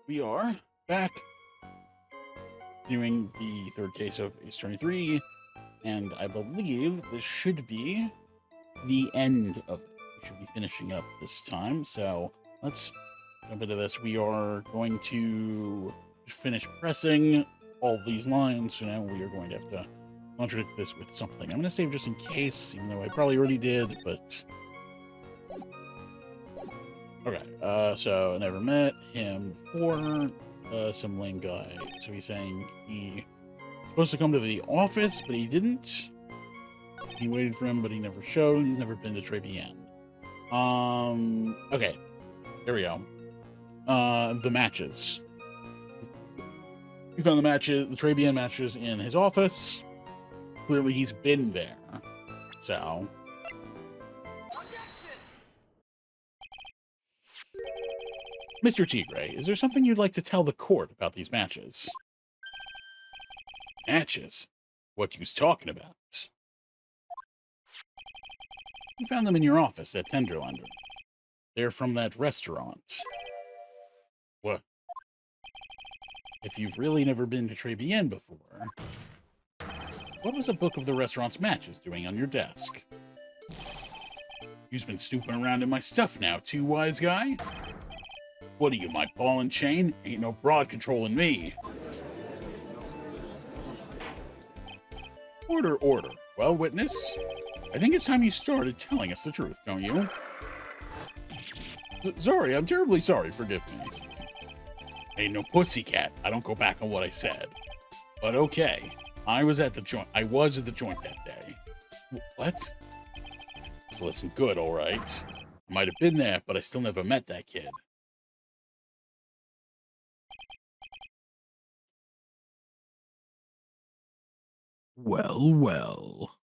We are back doing the third case of Ace 23, and I believe this should be the end of it. We should be finishing up this time, so let's jump into this. We are going to finish pressing all these lines, so now we are going to have to contradict this with something. I'm going to save just in case, even though I probably already did, but... Okay, so never met him before, some lame guy. So he's saying he was supposed to come to the office, but he didn't. He waited for him, but he never showed. He's never been to Tribulations. Okay, there we go. The matches. We found the matches, the Tribulations matches in his office. Clearly he's been there. So... Mr. Tigre, is there something you'd like to tell the court about these matches? Matches? What you's talking about? You found them in your office at Tenderlander. They're from that restaurant. What? If you've really never been to Tribulations before, what was a book of the restaurant's matches doing on your desk? You've been snooping around in my stuff now, too, wise guy? What are you, my ball and chain? Ain't no broad controlling me. Order, order. Well, witness, I think it's time you started telling us the truth, don't you? Sorry, I'm terribly sorry, forgive me. Ain't no pussycat. I don't go back on what I said. But okay, I was at the joint that day. What? Listen, good, all right. I might have been there, but I still never met that kid. Well, well.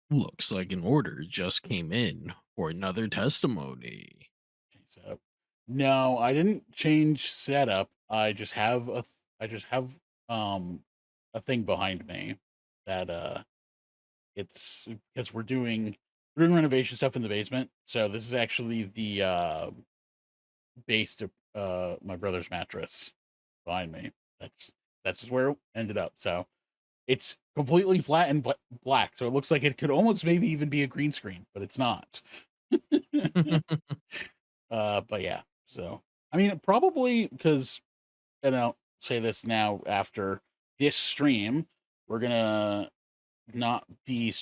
Looks like an order just came in for another testimony. Change setup. No, I didn't change setup. I just have a thing behind me that it's because we're doing renovation stuff in the basement. So this is actually the base to my brother's mattress behind me. That's just where it ended up. So it's completely flat and black. So it looks like it could almost maybe even be a green screen, but it's not. But yeah, so I mean, probably because, and I'll say this now after this stream, we're gonna not be,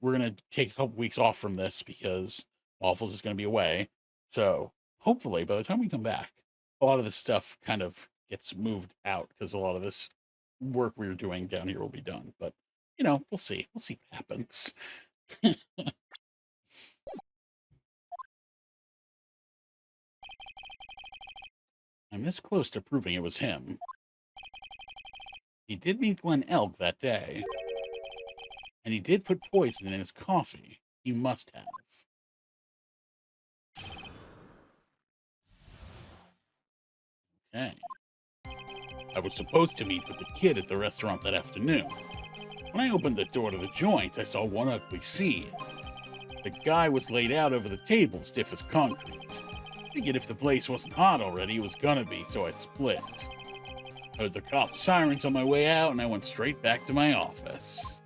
we're gonna take a couple weeks off from this because Waffles is gonna be away. So hopefully, by the time we come back, a lot of this stuff kind of gets moved out because a lot of this work we were doing down here will be done. But we'll see. We'll see what happens. I'm this close to proving it was him. He did meet Glenn Elk that day. And he did put poison in his coffee. He must have. Okay. I was supposed to meet with the kid at the restaurant that afternoon. When I opened the door to the joint, I saw one ugly scene. The guy was laid out over the table, stiff as concrete. Figured if the place wasn't hot already, it was gonna be, so I split. Heard the cop sirens on my way out, and I went straight back to my office.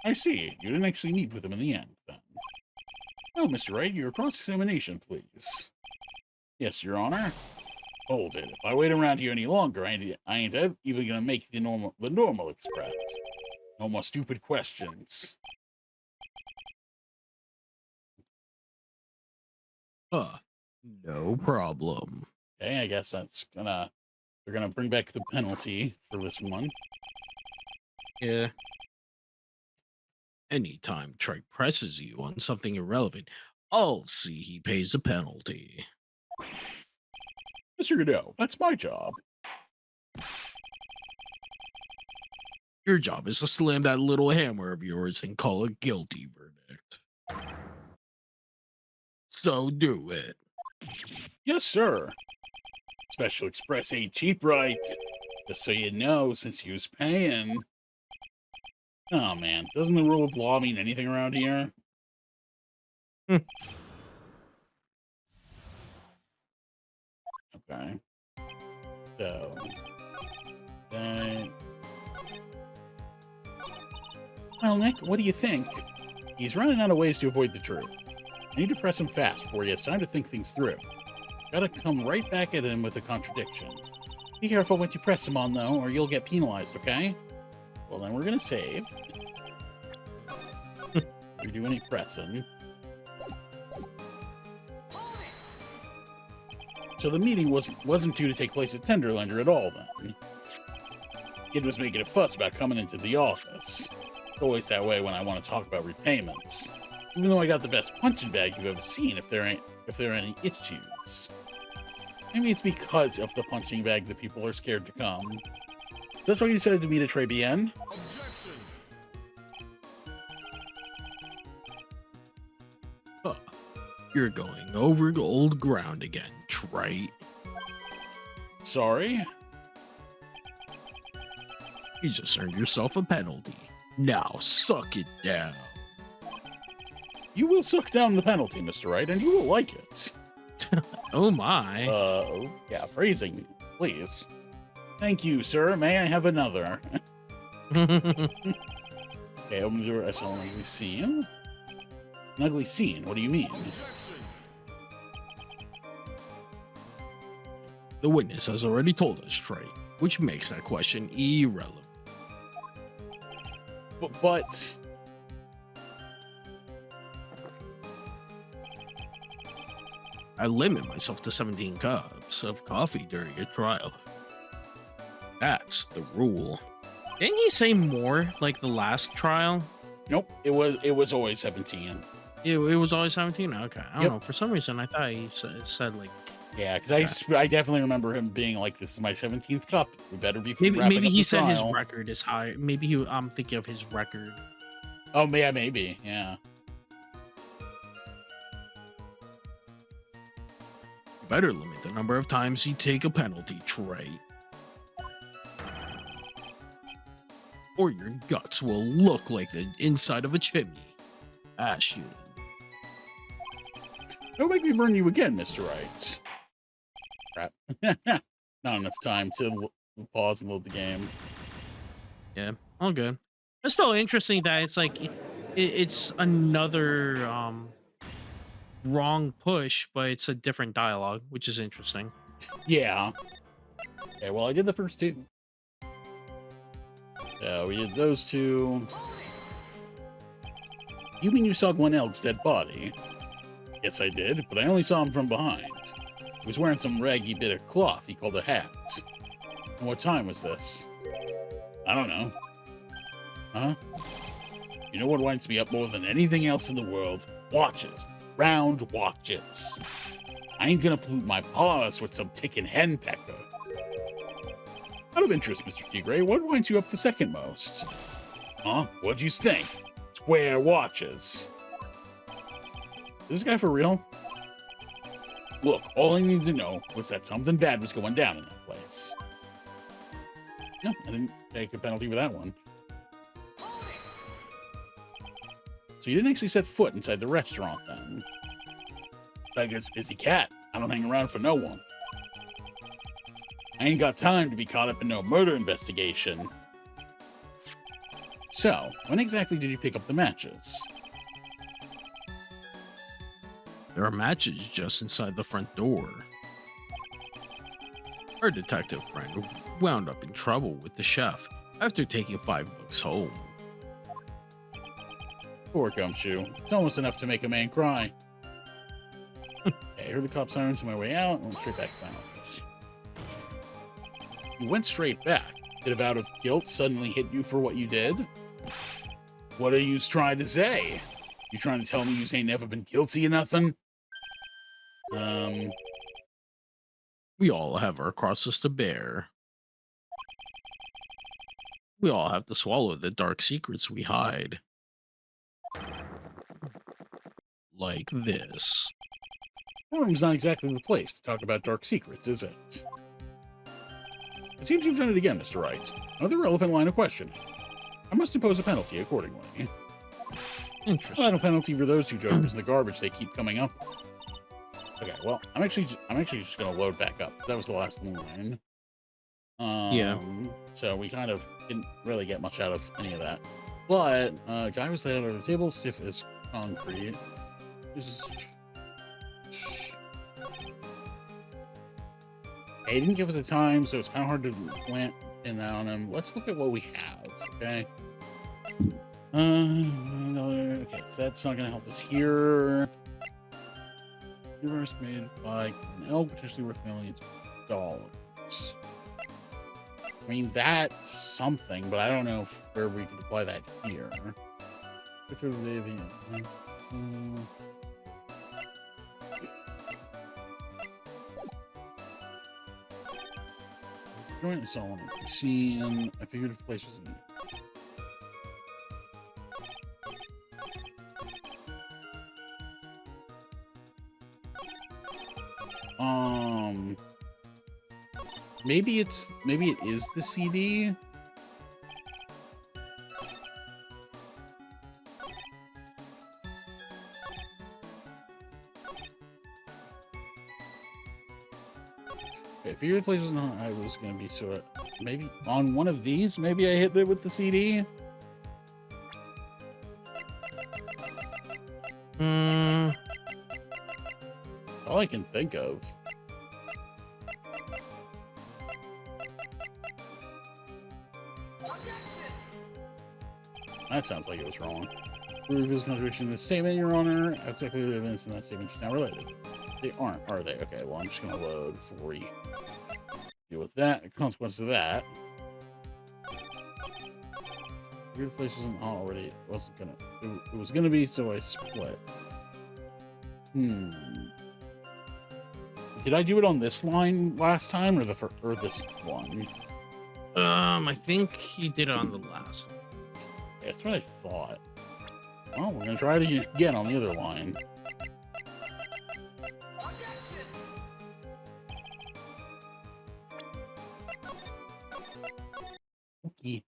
I see. You didn't actually meet with him in the end, then. Well, Mr. Wright, your cross-examination, please. Yes, Your Honor. Hold it. If I wait around here any longer, I ain't even gonna make the normal express. No more stupid questions. No problem. Okay, I guess they're gonna bring back the penalty for this one. Yeah. Anytime Trike presses you on something irrelevant, I'll see he pays a penalty. Mr. Godot, that's my job. Your job is to slam that little hammer of yours and call a guilty verdict. So do it. Yes, sir. Special Express ain't cheap, right? Just so you know, since you was paying. Oh, man. Doesn't the rule of law mean anything around here? Okay. So, that... Well, Nick, what do you think? He's running out of ways to avoid the truth. I need to press him fast before he has time to think things through. Gotta come right back at him with a contradiction. Be careful what you press him on, though, or you'll get penalized, okay? Well, then we're gonna save. If you do any pressing. So the meeting wasn't due to take place at Tenderlander at all, then. Kid was making a fuss about coming into the office. It's always that way when I want to talk about repayments. Even though I got the best punching bag you've ever seen, if there are any issues. Maybe it's because of the punching bag that people are scared to come. That's why you decided to meet at Tribulations? Huh. You're going over old ground again, trite. Sorry? You just earned yourself a penalty. Now suck it down. You will suck down the penalty, Mr. Wright, and you will like it. Oh my. Yeah, phrasing, please. Thank you, sir. May I have another? Okay, open the door. I saw an ugly scene. An ugly scene? What do you mean? The witness has already told us, Trey, which makes that question irrelevant. But I limit myself to 17 cups of coffee during a trial. That's the rule. Didn't he say more like the last trial? nope, it was always 17. It was always 17? Okay. I don't Yep. know. For some reason, I thought he said like... Yeah, because I definitely remember him being like, "This is my 17th cup. We better be Maybe wrapping up he the said his trial." record is high. Maybe I'm thinking of his record. Oh, yeah, maybe. Yeah. You better limit the number of times you take a penalty, Trey. Or your guts will look like the inside of a chimney. Ash you. Don't make me burn you again, Mr. Wright. Crap. Not enough time to pause and load the game. Yeah, all good. It's still interesting that it's like it's another wrong push, but it's a different dialogue, which is interesting. Yeah. Okay, well, I did the first two. So we did those two. You mean you saw Gwen Elk's dead body? Yes, I did, but I only saw him from behind. He was wearing some raggy bit of cloth he called a hat. And what time was this? I don't know. Huh? You know what winds me up more than anything else in the world? Watches. Round watches. I ain't gonna pollute my paws with some ticking henpecker. Out of interest, Mr. Tigray, what winds you up the second most? Huh? What'd you think? Square watches. Is this guy for real? Look, all I needed to know was that something bad was going down in that place. No, I didn't take a penalty for that one. So you didn't actually set foot inside the restaurant then? I guess busy cat. I don't hang around for no one. I ain't got time to be caught up in no murder investigation. So, when exactly did you pick up the matches? There are matches just inside the front door. Our detective friend wound up in trouble with the chef after taking 5 books home. Poor Gumshoe. It's almost enough to make a man cry. Okay, I heard the cop sirens on my way out and went straight back to my office. You went straight back. Did a bout of guilt suddenly hit you for what you did? What are you trying to say? You trying to tell me you ain't never been guilty of nothing? We all have our crosses to bear. We all have to swallow the dark secrets we hide. Like this. Forum's not exactly the place to talk about dark secrets, is it? It seems you've done it again, Mr. Wright. Another relevant line of questioning. I must impose a penalty accordingly. Interesting. Final penalty for those two jokers in the garbage they keep coming up with. Okay, well, I'm actually just gonna load back up. That was the last line. Yeah. So we kind of didn't really get much out of any of that. But guy was laid out over the table, stiff as concrete. This is... He didn't give us a time, so it's kind of hard to plant in that on him. Let's look at what we have, okay? Okay, so that's not gonna help us here. Universe made by an elk, potentially worth millions of dollars. I mean, that's something, but I don't know where we could apply that here. Joint Solomon. Seen. I figured if the place was in. Maybe it is the CD. Okay, figure the place was not I was gonna be, so maybe on one of these, maybe I hit it with the CD. All I can think of. That sounds like it was wrong. Proof his contribution to the statement, Your Honor. Exactly the evidence in that statement is now related. They aren't, are they? Okay, well, I'm just going to load before we deal with that. The consequence of that. Your place wasn't already. It wasn't going to. It was going to be, so I split. Did I do it on this line last time, or this one? I think you did it on the last one. That's what I thought. Well, we're gonna try it again on the other line. Okay.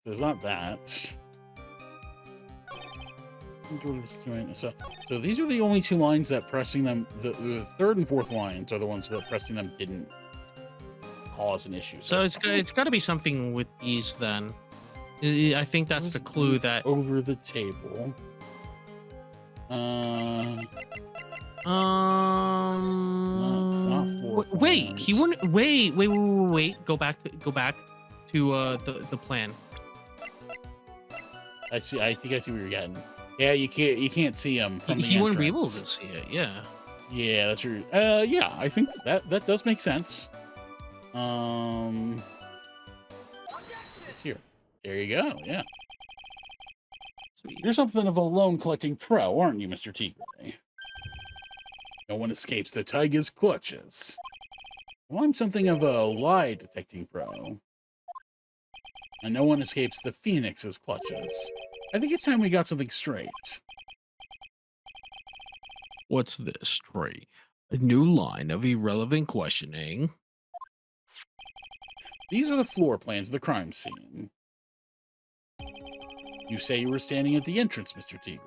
There's not that. So these are the only two lines that pressing them. The third and fourth lines are the ones that pressing them didn't cause an issue. So it's got to be something with these then. I think that's the clue that over the table. Not wait, he wouldn't. Wait. Go back to the plan. I see. I think I see what you're getting. Yeah, you can't see him from the He wouldn't be able entrance. to see it. Yeah. Yeah, that's true. Yeah, I think that does make sense. It's here. There you go. Yeah. Sweet. You're something of a loan collecting pro, aren't you, Mr. Tigray? No one escapes the tiger's clutches. Well, I'm something of a lie detecting pro. And no one escapes the phoenix's clutches. I think it's time we got something straight. What's this, Trey? A new line of irrelevant questioning? These are the floor plans of the crime scene. You say you were standing at the entrance, Mr. Tigray.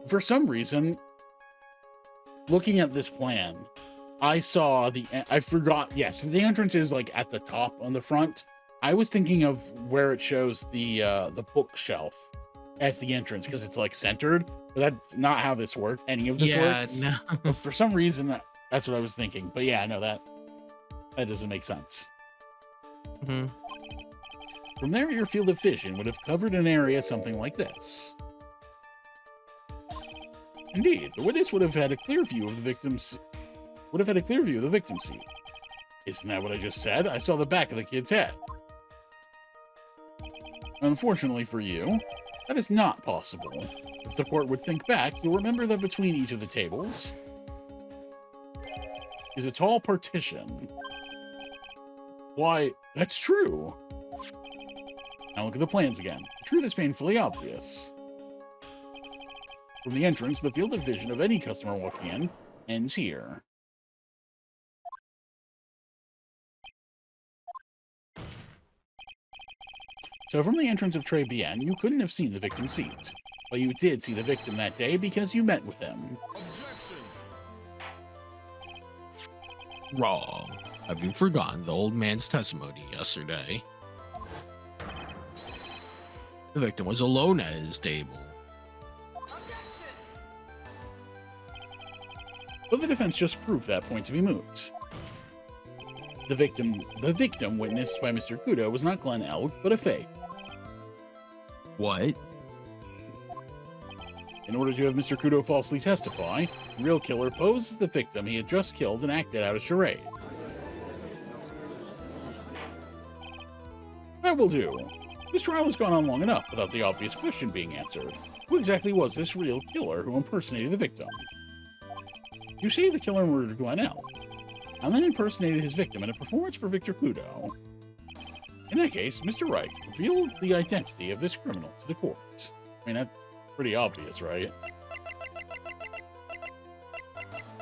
For some reason, looking at this plan, I saw I forgot, yes, the entrance is like at the top on the front. I was thinking of where it shows the bookshelf as the entrance because it's like centered, but that's not how this works. Any of this works. No. But for some reason, that's what I was thinking. But yeah, no, that doesn't make sense. Mm-hmm. From there, your field of vision would have covered an area something like this. Indeed, the witness would have had a clear view of the victim's seat. Isn't that what I just said? I saw the back of the kid's head. Unfortunately for you, that is not possible. If the court would think back, you'll remember that between each of the tables is a tall partition. Why, that's true. Now look at the plans again. The truth is painfully obvious. From the entrance, the field of vision of any customer walking in ends here. So from the entrance of Tre Bien, you couldn't have seen the victim's seat. But you did see the victim that day because you met with him. Wrong. Have you forgotten the old man's testimony yesterday? The victim was alone at his table. But the defense just proved that point to be moot. The victim witnessed by Mr. Kudo was not Glenn Elk, but a fake. What? In order to have Mr. Kudo falsely testify, the real killer posed as the victim he had just killed and acted out a charade. That will do. This trial has gone on long enough without the obvious question being answered. Who exactly was this real killer who impersonated the victim? You say the killer murdered Glenn Elk, and then impersonated his victim in a performance for Victor Kudo. In that case, Mr. Wright revealed the identity of this criminal to the court. I mean, that's pretty obvious, right?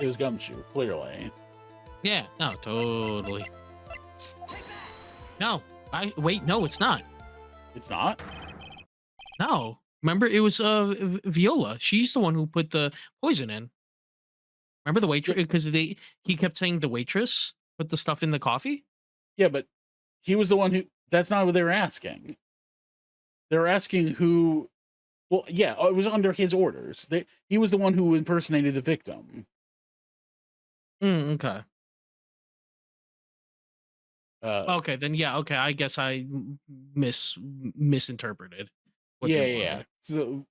It was Gumshoe, clearly. Yeah, no, totally. No, no, it's not. It's not? No. Remember, it was Viola. She's the one who put the poison in. Remember the waitress? Because he kept saying the waitress put the stuff in the coffee? Yeah, but he was the one who... That's not what they were asking. They were asking who... Well, yeah, it was under his orders. He was the one who impersonated the victim. Okay. Okay, then yeah, okay. I guess I misinterpreted. Yeah. So,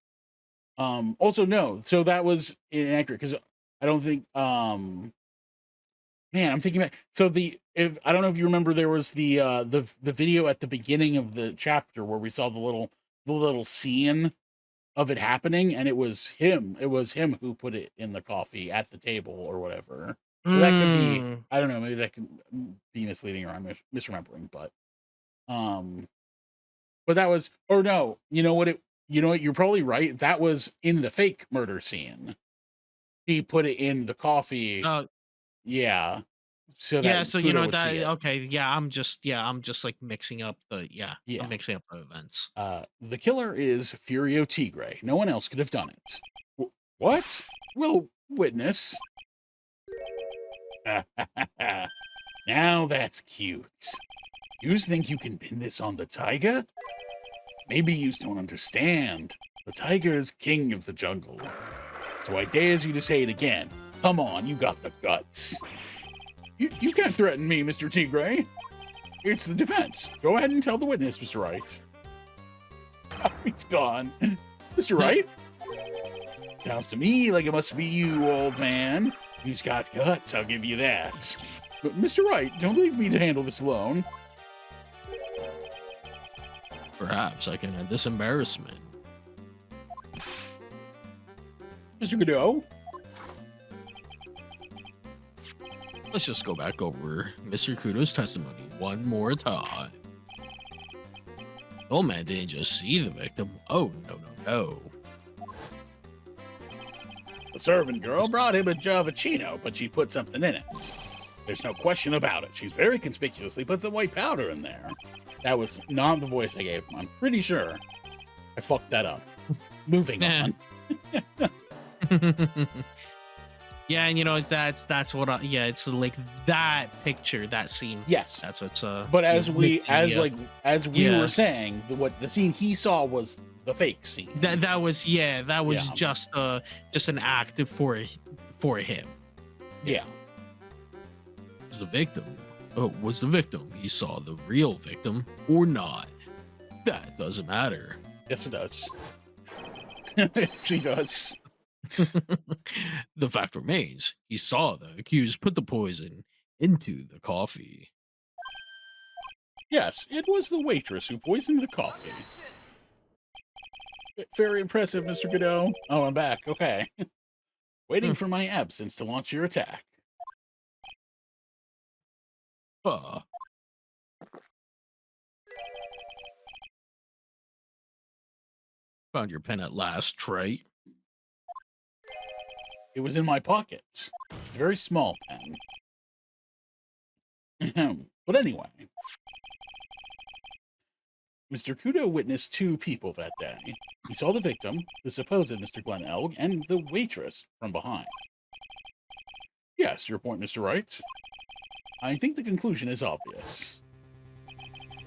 also no. So that was inaccurate because I don't think. Man, I'm thinking back. So I don't know if you remember, there was the video at the beginning of the chapter where we saw the little scene of it happening, and it was him. It was him who put it in the coffee at the table or whatever. So that could be, I don't know, maybe that could be misleading or I'm misremembering, but that was, or no, you know what, you're probably right. That was in the fake murder scene. He put it in the coffee. Yeah. So yeah, so you Kudo know would see that it. okay, I'm just like mixing up I'm mixing up the events. The killer is Furio Tigre. No one else could have done it. What? Well, witness. Now that's cute. You think you can pin this on the tiger? Maybe you don't understand. The tiger is king of the jungle. So I dares you to say it again. Come on, you got the guts. You can't threaten me, Mr. Tigre. It's the defense. Go ahead and tell the witness, Mr. Wright. Oh, he's gone. Mr. Wright? Sounds to me like it must be you, old man. He's got guts, I'll give you that. But Mr. Wright, don't leave me to handle this alone. Perhaps I can end this embarrassment. Mr. Godot? Let's just go back over Mr. Kudo's testimony one more time. The old man didn't just see the victim. Oh, no. The servant girl brought him a Javachino, but she put something in it. There's no question about it. She's very conspicuously put some white powder in there. That was not the voice I gave him. I'm pretty sure I fucked that up. Moving on. Yeah, and that's what it's like that picture, that scene. Yes. That's what's But as we were saying, the scene he saw was the fake scene. That was just an act for him. Yeah. Was the victim he saw the real victim or not? That doesn't matter. Yes, it does. It actually does. The fact remains, he saw the accused put the poison into the coffee. Yes, it was the waitress who poisoned the coffee. Very impressive, Mr. Godot. Oh, I'm back. Okay. Waiting for my absence to launch your attack. Found your pen at last, Trey. It was in my pocket. A very small pen. But anyway. Mr. Kudo witnessed two people that day. He saw the victim, the supposed Mr. Glenn Elg, and the waitress from behind. Yes, your point, Mr. Wright. I think the conclusion is obvious.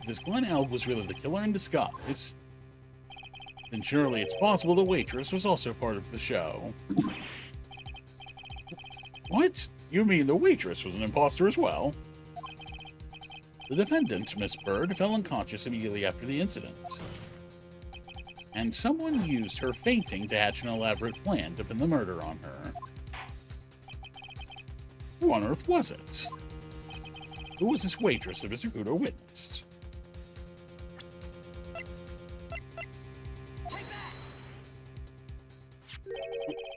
If this Glenn Elg was really the killer in disguise, then surely it's possible the waitress was also part of the show. What? You mean the waitress was an imposter as well? The defendant, Miss Bird, fell unconscious immediately after the incident. And someone used her fainting to hatch an elaborate plan to pin the murder on her. Who on earth was it? Who was this waitress that Mr. Kudo witnessed?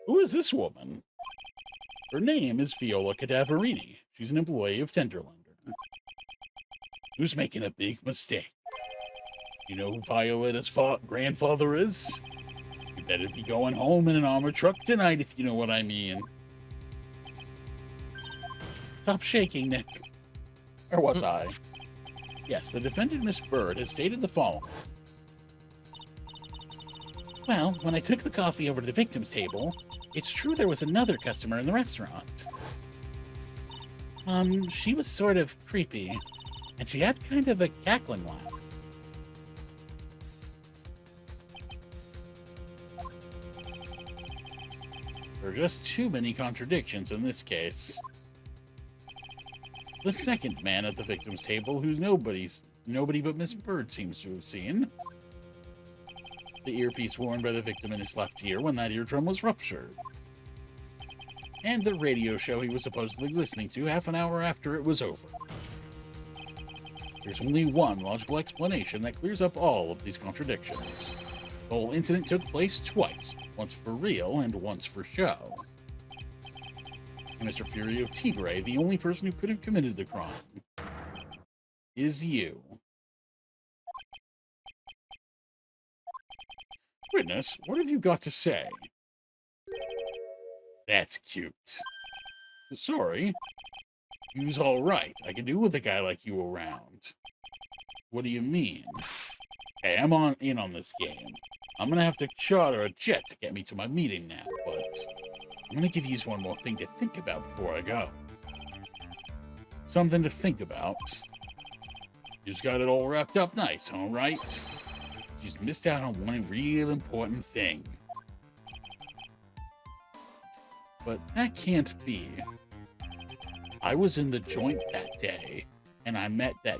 Who is this woman? Her name is Viola Cadaverini. She's an employee of Tenderlander. Who's making a big mistake? You know who Viola's grandfather is? You better be going home in an armored truck tonight, if you know what I mean. Stop shaking, Nick. Or was I? Yes, the defendant, Miss Bird, has stated the following. Well, when I took the coffee over to the victim's table, it's true there was another customer in the restaurant. She was sort of creepy, and she had kind of a cackling laugh. There are just too many contradictions in this case. The second man at the victim's table, who's nobody but Miss Bird seems to have seen. The earpiece worn by the victim in his left ear when that eardrum was ruptured. And the radio show he was supposedly listening to half an hour after it was over. There's only one logical explanation that clears up all of these contradictions. The whole incident took place twice, once for real and once for show. And Mr. Furio Tigre, the only person who could have committed the crime, is you. Witness, what have you got to say? That's cute. Sorry. You's all right. I can do with a guy like you around. What do you mean? Hey, I'm in on this game. I'm gonna have to charter a jet to get me to my meeting now, but I'm gonna give you one more thing to think about before I go. Something to think about. You just got it all wrapped up nice, all right? You just missed out on one real important thing. But that can't be. I was in the joint that day, and I met that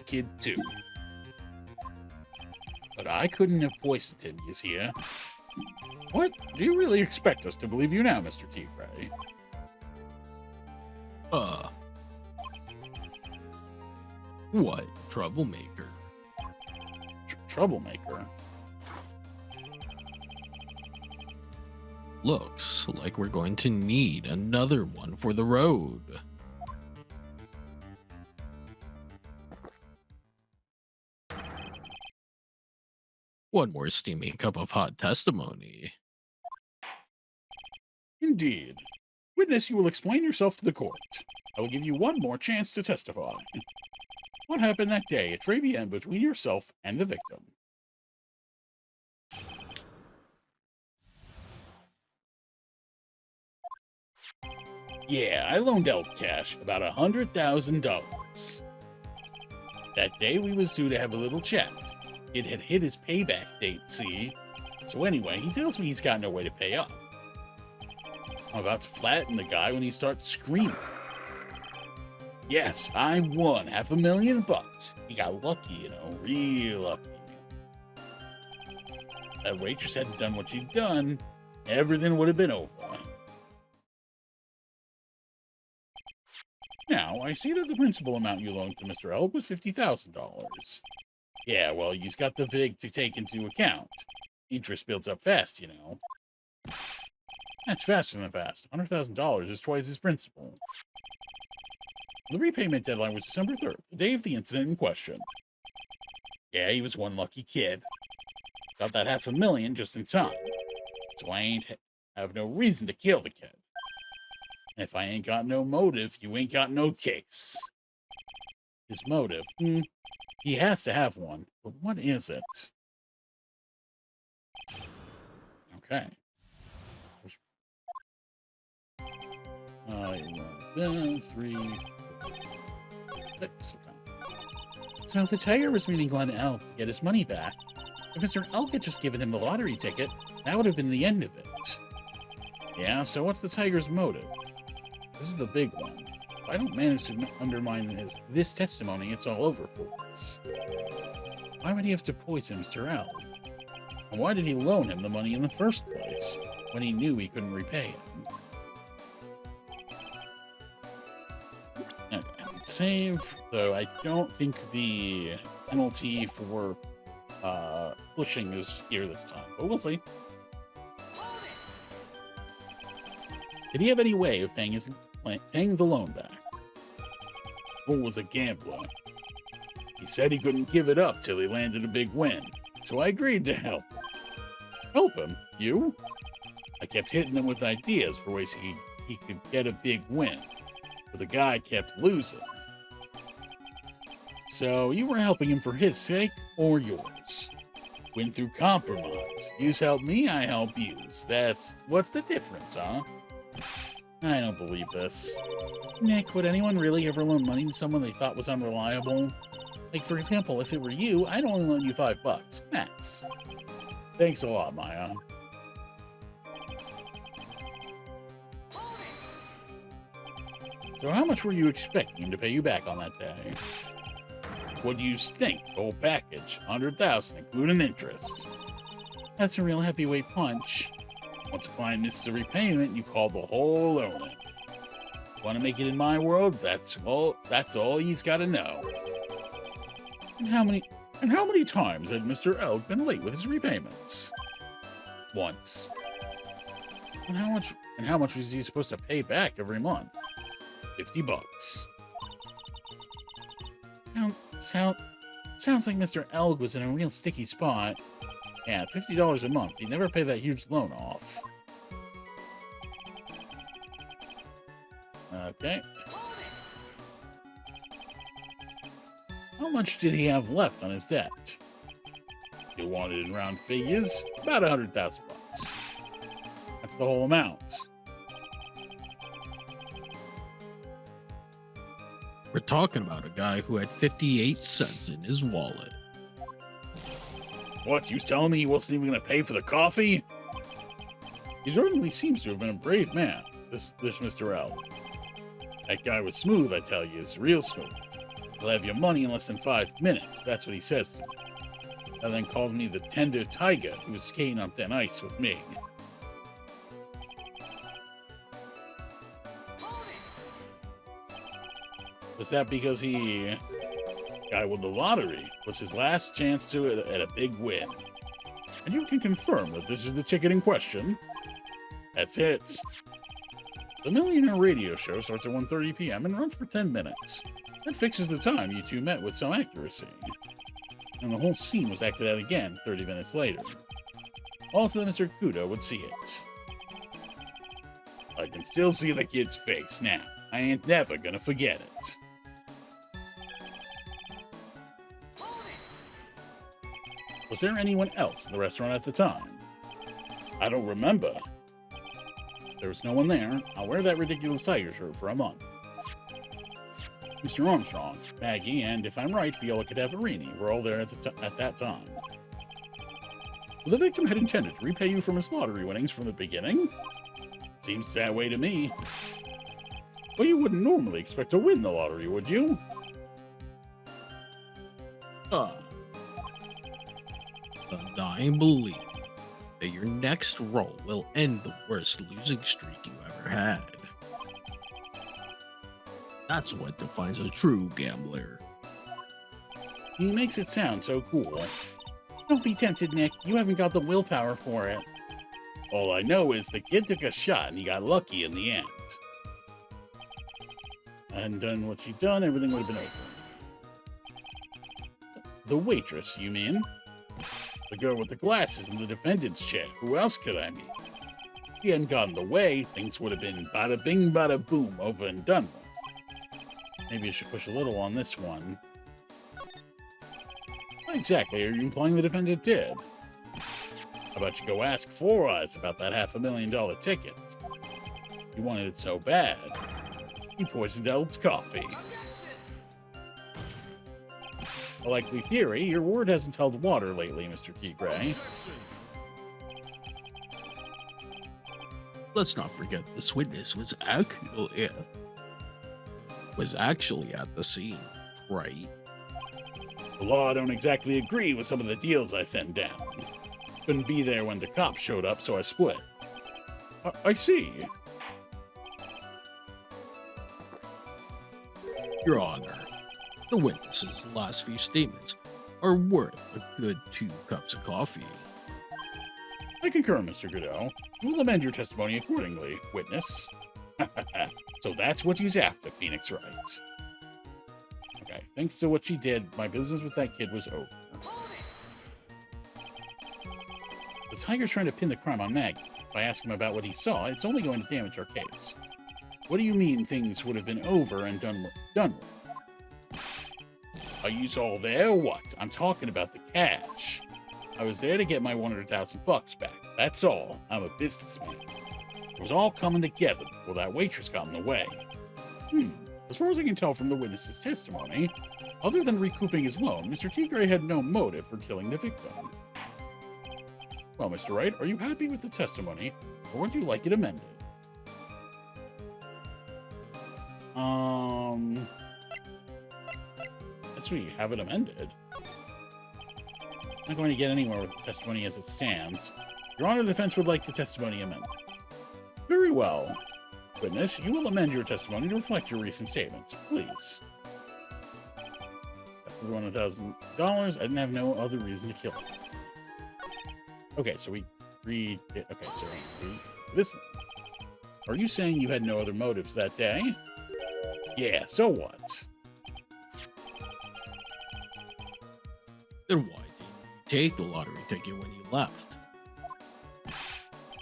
kid too. But I couldn't have poisoned him, you see? What? Do you really expect us to believe you now, Mr. Tigray? What? Troublemaker? Troublemaker? Looks like we're going to need another one for the road. One more steaming cup of hot testimony. Indeed. Witness, you will explain yourself to the court. I will give you one more chance to testify. What happened that day at Tribulations between yourself and the victim? Yeah, I loaned Elk Cash about $100,000. That day we was due to have a little chat. It had hit his payback date, see? So anyway, he tells me he's got no way to pay up. I'm about to flatten the guy when he starts screaming. Yes, I won $500,000. He got lucky, you know, real lucky. That waitress hadn't done what she'd done, everything would have been over. Now, I see that the principal amount you loaned to Mr. Elk was $50,000. Yeah, well, you've got the VIG to take into account. Interest builds up fast, you know. That's faster than fast. $100,000 is twice his principal. The repayment deadline was December 3rd, the day of the incident in question. Yeah, he was one lucky kid. Got that $500,000 just in time. So I have no reason to kill the kid. If I ain't got no motive, you ain't got no case. His motive? He He has to have one, but what is it? Okay. Then 3, 6. Okay. So the tiger was meeting Glenn Elk to get his money back. If Mr. Elk had just given him the lottery ticket, that would have been the end of it. Yeah, so what's the tiger's motive? This is the big one. If I don't manage to undermine this testimony, it's all over for us. Why would he have to poison Mr. Elk? And why did he loan him the money in the first place, when he knew he couldn't repay him? Okay, save, though I don't think the penalty for pushing is here this time, but we'll see. Did he have any way of paying the loan back? Fool was a gambler. He said he couldn't give it up till he landed a big win, so I agreed to help him. Help him? You? I kept hitting him with ideas for ways he could get a big win, but the guy kept losing. So you were helping him for his sake or yours? Win through compromise. You help me, I help you. What's the difference, huh? I don't believe this. Nick, would anyone really ever loan money to someone they thought was unreliable? Like, for example, if it were you, I'd only loan you $5, max. Thanks a lot, Maya. So how much were you expecting him to pay you back on that day? What do you think? The whole package, $100,000, including interest. That's a real heavyweight punch. Once a client misses a repayment, you call the whole loan in. Want to make it in my world? That's all he's got to know. And how many times had Mr. Elk been late with his repayments? Once. And how much was he supposed to pay back every month? $50. Sounds like Mr. Elk was in a real sticky spot. Yeah, $50 a month. He'd never pay that huge loan off. Okay. How much did he have left on his debt? You want it in round figures? About $100,000. That's the whole amount. We're talking about a guy who had 58 cents in his wallet. What, you telling me he wasn't even going to pay for the coffee? He certainly seems to have been a brave man, this Mr. L. That guy was smooth, I tell you, is real smooth. He'll have your money in less than 5 minutes, that's what he says to me. And then called me the tender tiger who was skating on thin ice with me. Was that because guy won the lottery was his last chance at a big win? And you can confirm that this is the ticket in question. That's it. The Millionaire Radio Show starts at 1:30 p.m. and runs for 10 minutes. That fixes the time you two met with some accuracy. And the whole scene was acted out again 30 minutes later. Also, Mr. Kudo would see it. I can still see the kid's face now. I ain't never gonna forget it. Was there anyone else in the restaurant at the time? I don't remember. There was no one there. I'll wear that ridiculous tiger shirt for a month. Mr. Armstrong, Maggie, and if I'm right, Viola Cadaverini were all there at that time. The victim had intended to repay you from his lottery winnings from the beginning? Seems that way to me. Well, you wouldn't normally expect to win the lottery, would you? The dying belief that your next roll will end the worst losing streak you ever had. That's what defines a true gambler. He makes it sound so cool. Don't be tempted, Nick. You haven't got the willpower for it. All I know is the kid took a shot and he got lucky in the end. I hadn't done what she'd done, everything would have been over. The waitress, you mean? The girl with the glasses in the defendant's chair. Who else could I mean? If he hadn't gotten in the way, things would have been bada bing, bada boom, over and done with. Maybe I should push a little on this one. exactly are you implying the defendant did? How about you go ask Four Eyes about that $500,000 ticket? He wanted it so bad, he poisoned Elb's coffee. A likely theory, your word hasn't held water lately, Mr. Tigray. Let's not forget this witness was actually at the scene, right? The law don't exactly agree with some of the deals I sent down. Couldn't be there when the cops showed up, so I split. I see. Your Honor, the witness's last few statements are worth a good 2 cups of coffee. I concur, Mr. Godot. We'll amend your testimony accordingly, witness. So that's what he's after, Phoenix writes. Okay, thanks to what she did, my business with that kid was over. The Tiger's trying to pin the crime on Maggie. If I ask him about what he saw, it's only going to damage our case. What do you mean things would have been over and done with? Are you all there or what? I'm talking about the cash. I was there to get my $100,000 back. That's all. I'm a businessman. It was all coming together before that waitress got in the way. As far as I can tell from the witness's testimony, other than recouping his loan, Mr. Tigray had no motive for killing the victim. Well, Mr. Wright, are you happy with the testimony, or would you like it amended? Let's see, have it amended. I'm not going to get anywhere with the testimony as it stands. Your Honor, the defense would like the testimony amended. Very well. Witness, you will amend your testimony to reflect your recent statements, please. After $1,000, I didn't have no other reason to kill him. Okay, so we read it. Okay, so this. Are you saying you had no other motives that day? Yeah, so what? Then why didn't you take the lottery ticket when you left?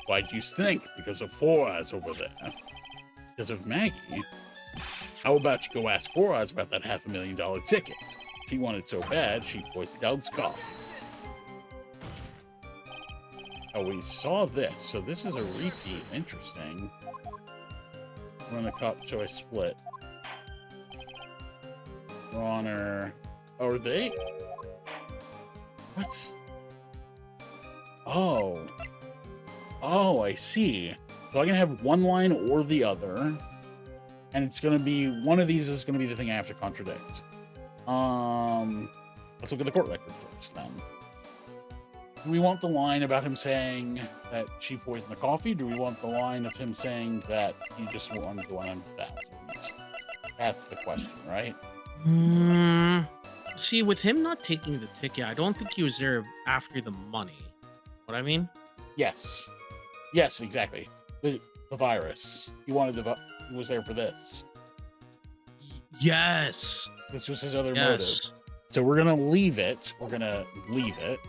Why'd you think? Because of Four Eyes over there. Because of Maggie. How about you go ask Four Eyes about that $500,000 ticket? She wanted so bad, she poisoned Doug's coffee. Oh, we saw this, so this is a repeat. Interesting. We're on the cop, so I split. Your Honor. Oh, are they? What? Oh. Oh, I see. So I can have one line or the other. And it's going to be, one of these is going to be the thing I have to contradict. Let's look at the court record first, then. Do we want the line about him saying that she poisoned the coffee? Do we want the line of him saying that he just wanted the 100,000? That's the question, right? See, with him not taking the ticket, I don't think he was there after the money. What I mean? Yes. Yes, exactly. The virus. He wanted he was there for this. Yes. This was his other Yes. motive. So we're gonna leave it. We're gonna leave it.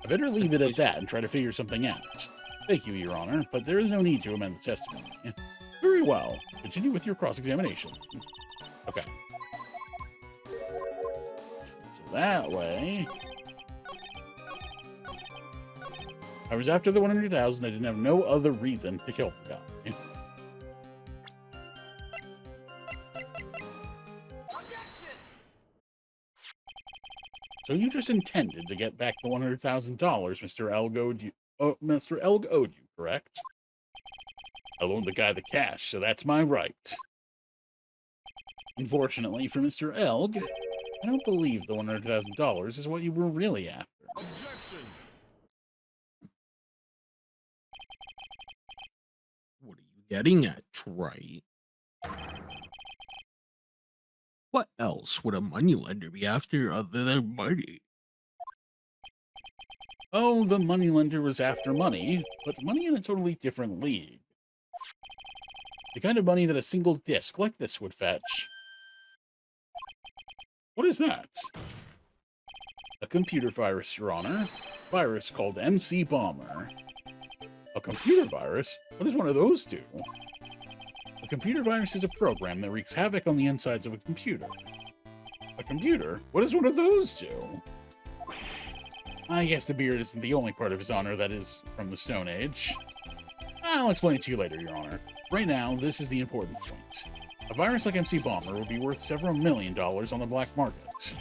I better leave it at that and try to figure something out. Thank you, Your Honor, but there is no need to amend the testimony. Very well. Continue with your cross-examination. Okay. So that way... I was after the 100,000. I didn't have no other reason to kill the guy. So you just intended to get back the $100,000 Mr. Elg owed you. Oh, Mr. Elg owed you, correct? I loaned the guy the cash, so that's my right. Unfortunately for Mr. Elg, I don't believe the $100,000 is what you were really after. Objection! What are you getting at, Trite? What else would a moneylender be after other than money? Oh, the moneylender was after money, but money in a totally different league. The kind of money that a single disc like this would fetch. What is that? A computer virus, Your Honor. Virus called MC Bomber. A computer virus? What does one of those do? A computer virus is a program that wreaks havoc on the insides of a computer. A computer? What does one of those do? I guess the beard isn't the only part of his honor that is from the Stone Age. I'll explain it to you later, Your Honor. Right now, this is the important point. A virus like MC Bomber will be worth several $1 million on the black market.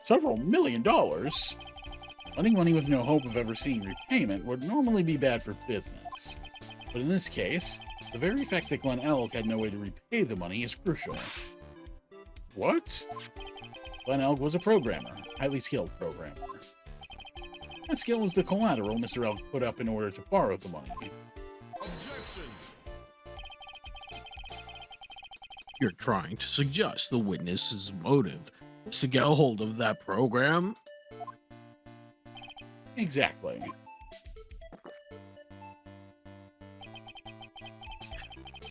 Several $1 million? Lending money with no hope of ever seeing repayment would normally be bad for business. But in this case, the very fact that Glen Elk had no way to repay the money is crucial. What? Glen Elk was a programmer, highly skilled programmer. That skill was the collateral Mr. Elk put up in order to borrow the money. Objection! You're trying to suggest the witness's motive is to get a hold of that program? Exactly.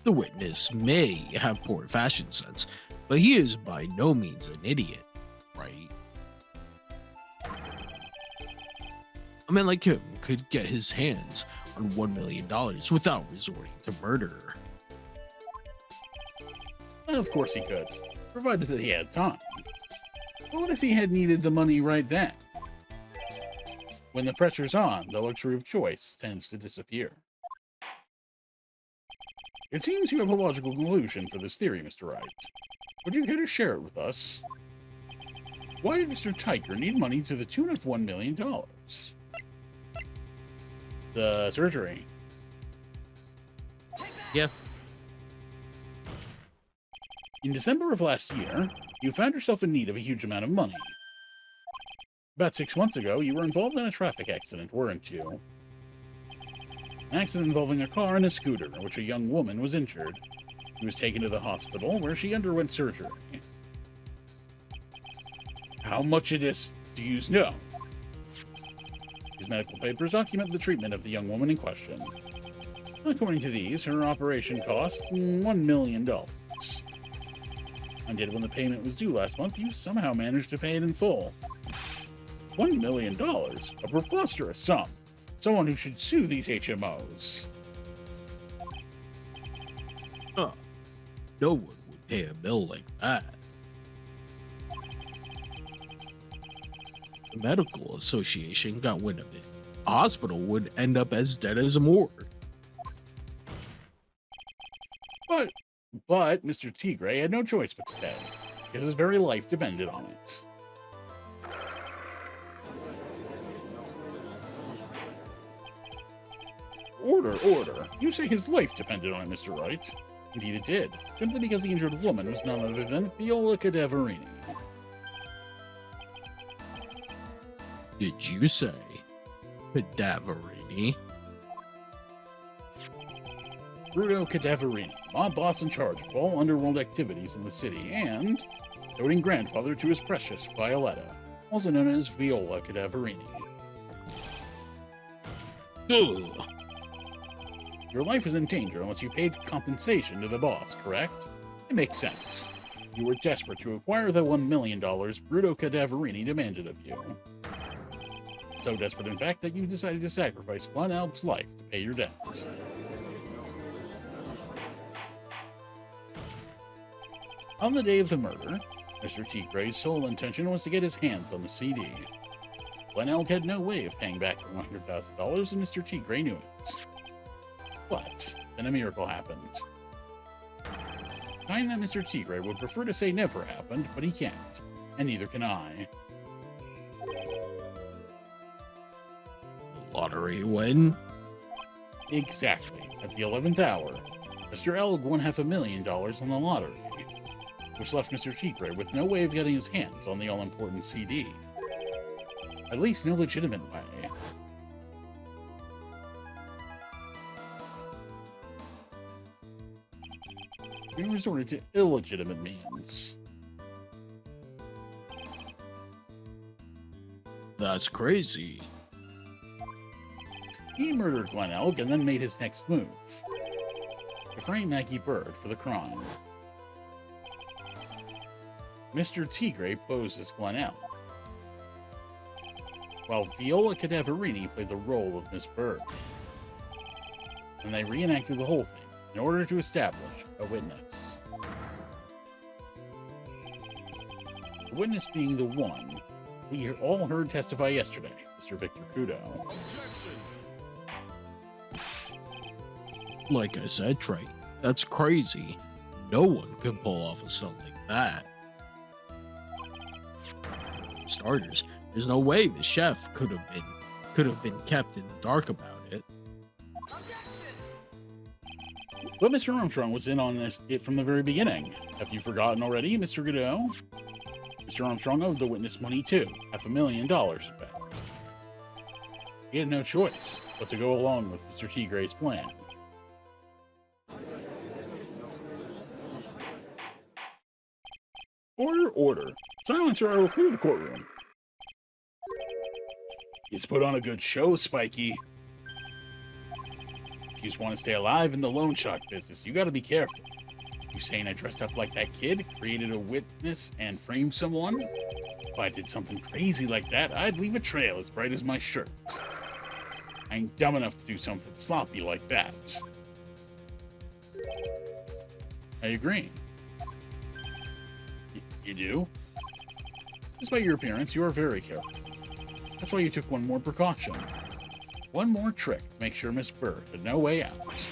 The witness may have poor fashion sense, but he is by no means an idiot, right? A man like him could get his hands on $1 million without resorting to murder. Of course he could, provided that he had time. But what if he had needed the money right then? When the pressure's on, the luxury of choice tends to disappear. It seems you have a logical conclusion for this theory, Mr. Wright. Would you care to share it with us? Why did Mr. Tyker need money to the tune of $1 million? The surgery. Yeah. In December of last year, you found yourself in need of a huge amount of money. About 6 months ago, you were involved in a traffic accident, weren't you? An accident involving a car and a scooter, in which a young woman was injured. She was taken to the hospital, where she underwent surgery. How much of this do you know? These medical papers document the treatment of the young woman in question. According to these, her operation cost $1 million. And yet when the payment was due last month, you somehow managed to pay it in full. $1 million? A preposterous sum. Someone who should sue these HMOs. Huh. No one would pay a bill like that. The medical association got wind of it. A hospital would end up as dead as a morgue. But Mr. Tigre had no choice but to pay, because his very life depended on it. Order. You say his life depended on it, Mr. Wright. Indeed it did, simply because the injured woman was none other than Viola Cadaverini. Did you say Cadaverini? Bruno Cadaverini, mob boss in charge of all underworld activities in the city, and doting grandfather to his precious Violetta, also known as Viola Cadaverini. Ugh. Your life is in danger unless you paid compensation to the boss, correct? It makes sense. You were desperate to acquire the $1 million Bruno Cadaverini demanded of you. So desperate, in fact, that you decided to sacrifice Glen Elk's life to pay your debts. On the day of the murder, Mr. Tigre's sole intention was to get his hands on the CD. Glen Elk had no way of paying back the $100,000, and Mr. Tigre knew it. But then a miracle happened. Kind that Mr. Tigre would prefer to say never happened, but he can't, and neither can I. Lottery win? Exactly. At the 11th hour, Mr. Elk won $500,000 on the lottery, which left Mr. Tigre with no way of getting his hands on the all-important CD. At least no legitimate way. We resorted to illegitimate means. That's crazy. He murdered Glen Elk and then made his next move. To frame Maggie Bird for the crime. Mr. Tigre posed as Glen Elk, while Viola Cadaverini played the role of Miss Bird. And they reenacted the whole thing in order to establish a witness. The witness being the one we all heard testify yesterday, Mr. Victor Kudo. Objection. Like I said, Trey, that's crazy. No one can pull off a stunt like that. For starters, there's no way the chef could have been kept in the dark about it. But Mr. Armstrong was in on it from the very beginning. Have you forgotten already, Mr. Godot? Mr. Armstrong owed the witness money too. $500,000, in fact. He had no choice but to go along with Mr. T. Gray's plan. Order, order. Silence or I will clear the courtroom. He's put on a good show, Spiky. If you just want to stay alive in the loan shark business, you gotta be careful. You saying I dressed up like that kid, created a witness, and framed someone? If I did something crazy like that, I'd leave a trail as bright as my shirt. I ain't dumb enough to do something sloppy like that. I agree. You do? Despite your appearance, you are very careful. That's why you took one more precaution. One more trick to make sure Miss Bird had no way out.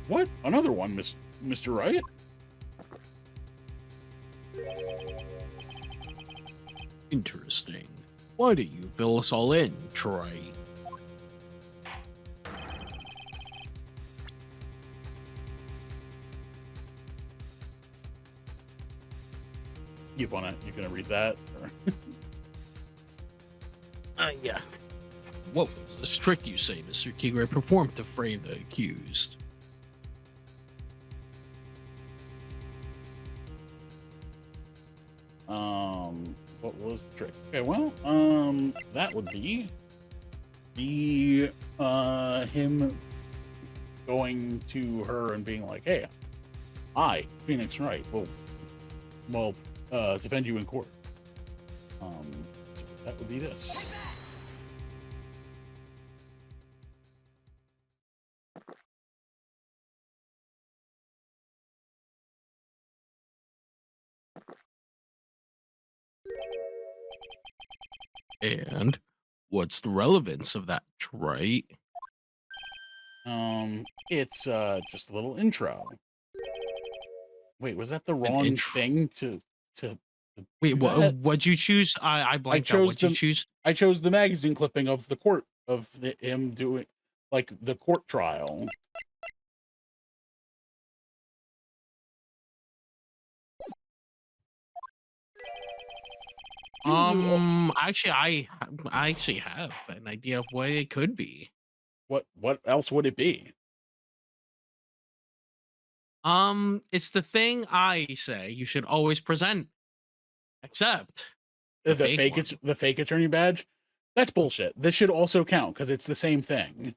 What? Another one, Mr. Wright? Interesting. Why do you fill us all in, Trey? You gonna read that? Or? Yeah. What was this trick you say Mr. Tigray performed to frame the accused? What was the trick? Okay, well, that would be him going to her and being like, "Hey, I, Phoenix Wright, will defend you in court." So that would be this. And what's the relevance of that, Trey? It's just a little intro. Wait, was that the wrong intro? thing to Wait, do that? what'd you choose? I blanked out. chose What'd you the- choose? I chose the magazine clipping of the court of him doing like the court trial. Actually, I actually have an idea of what it could be. What else would it be? It's the thing I say you should always present, except The fake fake one. the fake attorney badge? That's bullshit. This should also count because it's the same thing.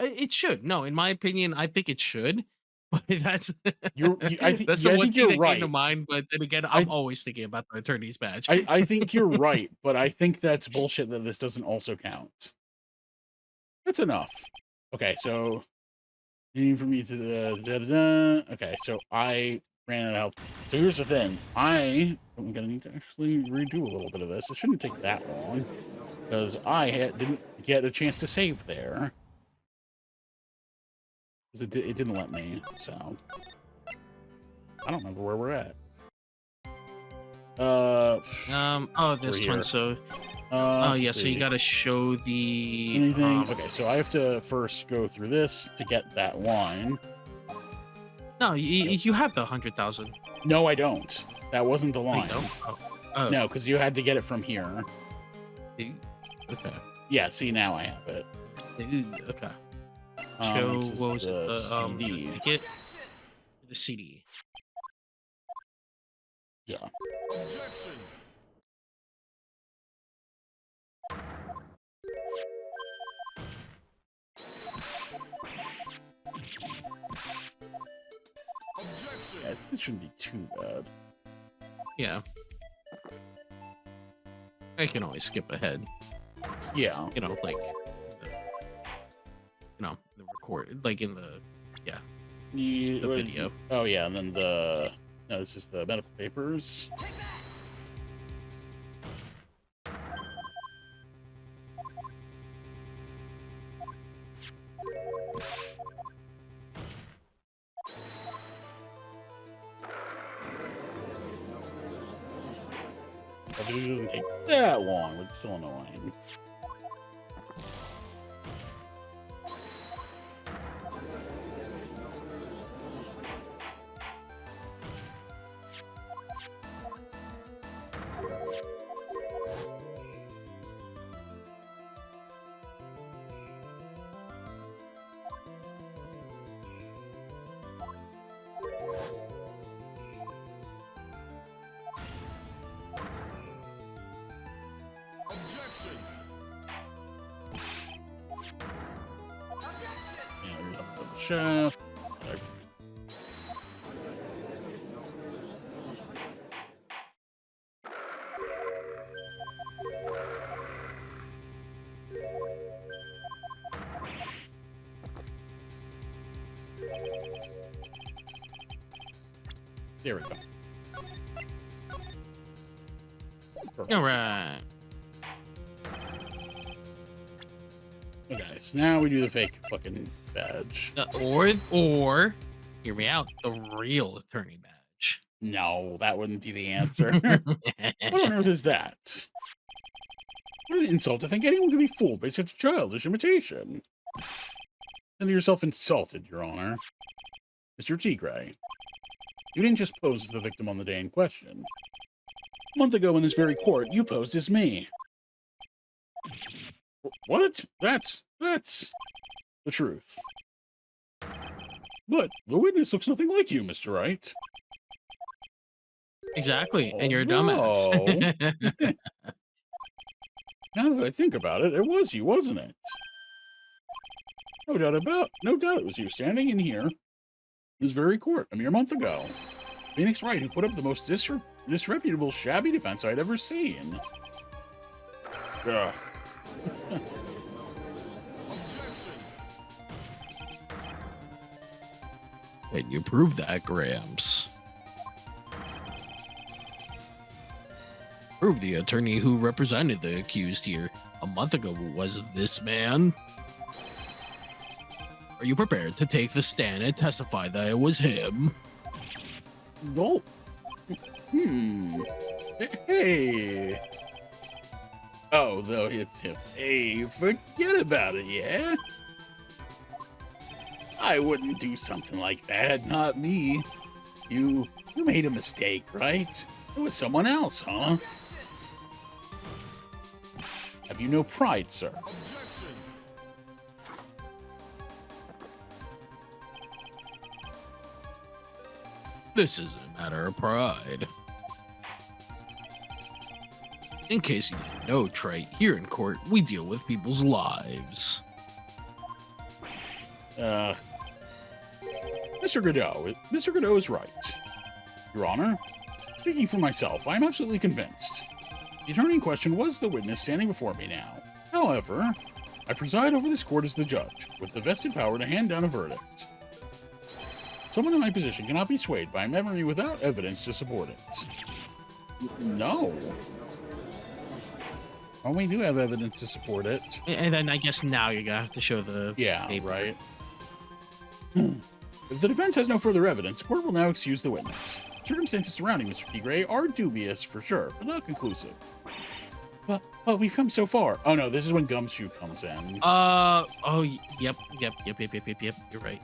It should. No, in my opinion, I think it should. But that's I think that's the one think thing you're that came to right. mind. But then again, I'm always thinking about the attorney's badge. I think you're right, but I think that's bullshit that this doesn't also count. That's enough. Okay, so you need for me to okay, so I ran out of health. So here's the thing. I'm gonna need to actually redo a little bit of this. It shouldn't take that long. Because I didn't get a chance to save there. Because it didn't let me, so I don't remember where we're at. Oh, this We're one. here. So, let's yeah. So see. you got to show the Anything? Okay, so I have to first go through this to get that line. No, you have the 100,000. No, I don't. That wasn't the Oh, you line. don't? Oh. No, because you had to get it from here. Okay. Yeah, see, now I have it. Okay. Show This is what was the it? CD. Ticket? The CD. Yeah. Objection. Objection. Yeah, it shouldn't be too bad. Yeah. I can always skip ahead. Yeah. You know, like the record, like in the The video. Oh yeah, and then no, this is the medical papers. it doesn't take that long, but it's still annoying. Objection. Yeah, there's up the chef. There we go. Perfect. All right. Okay, so now we do the fake fucking badge. Or, hear me out, the real attorney badge. No, that wouldn't be the answer. What on earth is that? What an insult to think anyone could be fooled by such a childish imitation. Consider yourself insulted, Your Honor. Mr. Tigray, you didn't just pose as the victim on the day in question. A month ago in this very court, you posed as me. What? That's the truth. But the witness looks nothing like you, Mr. Wright. Exactly, and you're a Although- dumbass. Now that I think about it, it was you, wasn't it? No doubt it was you standing in here, this very court, a mere month ago. Phoenix Wright, who put up the most disreputable, shabby defense I'd ever seen. Ugh. Can you prove that, Gramps? Prove the attorney who represented the accused here a month ago was this man. Are you prepared to take the stand and testify that it was him? Gulp. Hey. Oh, though it's him. Hey, forget about it, yeah? I wouldn't do something like that, not me. You made a mistake, right? It was someone else, huh? Have you no pride, sir? Objection. This is a matter of pride. In case you didn't know, Trite, here in court, we deal with people's lives. Mr. Godot is right. Your Honor, speaking for myself, I am absolutely convinced. The attorney in question was the witness standing before me now. However, I preside over this court as the judge, with the vested power to hand down a verdict. Someone in my position cannot be swayed by memory without evidence to support it. No. Well, we do have evidence to support it. And then I guess now you're gonna have to show the Yeah, paper. right. If the defense has no further evidence, the court will now excuse the witness. Circumstances surrounding Mr. P. Gray are dubious for sure, but not conclusive. But we've come so far. Oh no, this is when Gumshoe comes in. Yep. You're right.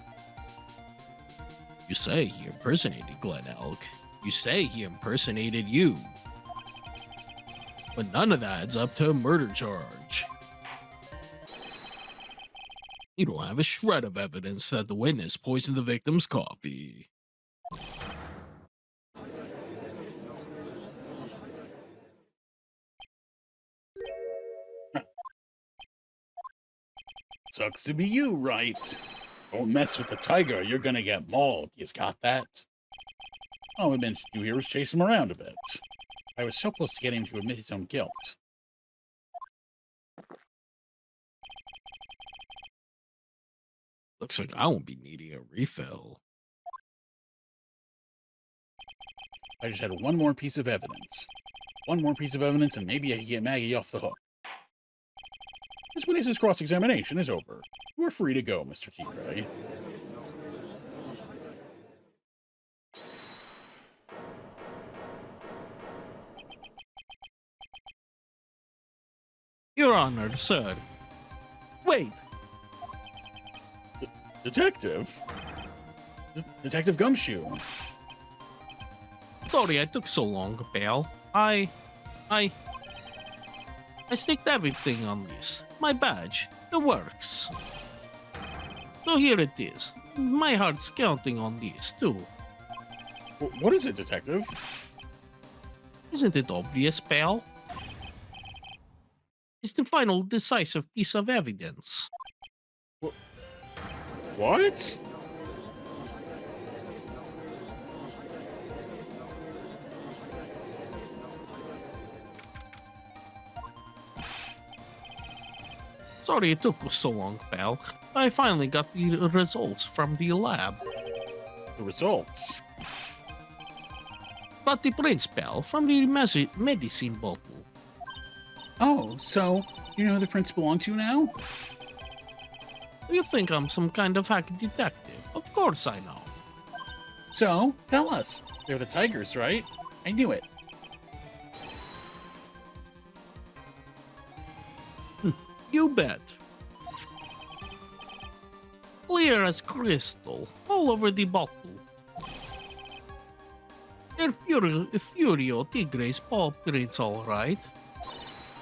You say he impersonated Glen Elk. You say he impersonated you. But none of that adds up to a murder charge. You don't have a shred of evidence that the witness poisoned the victim's coffee. Sucks to be you, right? Don't mess with the tiger, you're gonna get mauled. You got that? All I meant to do here was chase him around a bit. I was so close to getting him to admit his own guilt. Looks like I won't be needing a refill. I just had one more piece of evidence. One more piece of evidence, and maybe I can get Maggie off the hook. This witness's cross-examination is over. You are free to go, Mr. T. Gray. Your Honor, sir. Wait. Detective? Detective Gumshoe. Sorry I took so long, pal. I staked everything on this. My badge, the works. So here it is. My heart's counting on this, too. What is it, Detective? Isn't it obvious, pal? It's the final decisive piece of evidence. What? Sorry it took so long, pal. I finally got the results from the lab. The results? Got the prints, pal, from the medicine bottle. Oh, so you know who the prints belong to now? Do you think I'm some kind of hack detective? Of course I know. So, tell us. They're the tigers, right? I knew it. You bet. Clear as crystal, all over the bottle. They're Furio Tigre's paw prints, all right.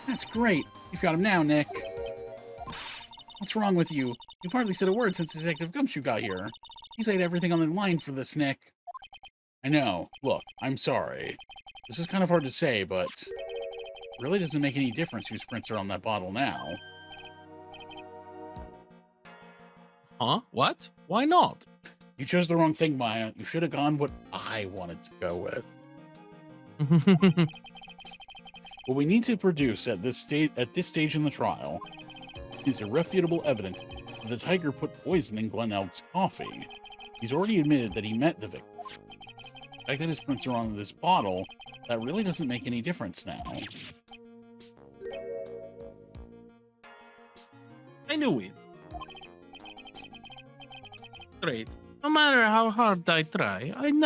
That's great. You've got him now, Nick. What's wrong with you? You've hardly said a word since Detective Gumshoe got here. He's laid everything on the line for this, Nick. I know. Look, I'm sorry. This is kind of hard to say, but it really doesn't make any difference whose prints are on that bottle now. Huh? What? Why not? You chose the wrong thing, Maya. You should have gone what I wanted to go with. What we need to produce at this stage in the trial is irrefutable evidence that the tiger put poison in Glen Elk's coffee. He's already admitted that he met the victim. The fact that his prints are on this bottle, that really doesn't make any difference now. I knew it. Great. No matter how hard I try, I'm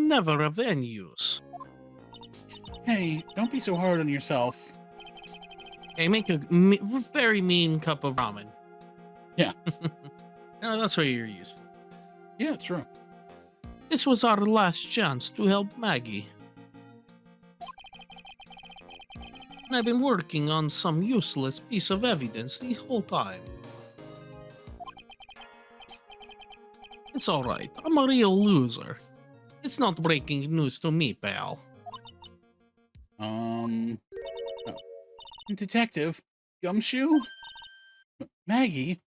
never of any use. Hey, don't be so hard on yourself. Hey, make a very mean cup of ramen. Yeah. No, that's what you're useful. Yeah, true. This was our last chance to help Maggie. And I've been working on some useless piece of evidence the whole time. It's alright, I'm a real loser. It's not breaking news to me, pal. Oh. Detective Gumshoe? Maggie?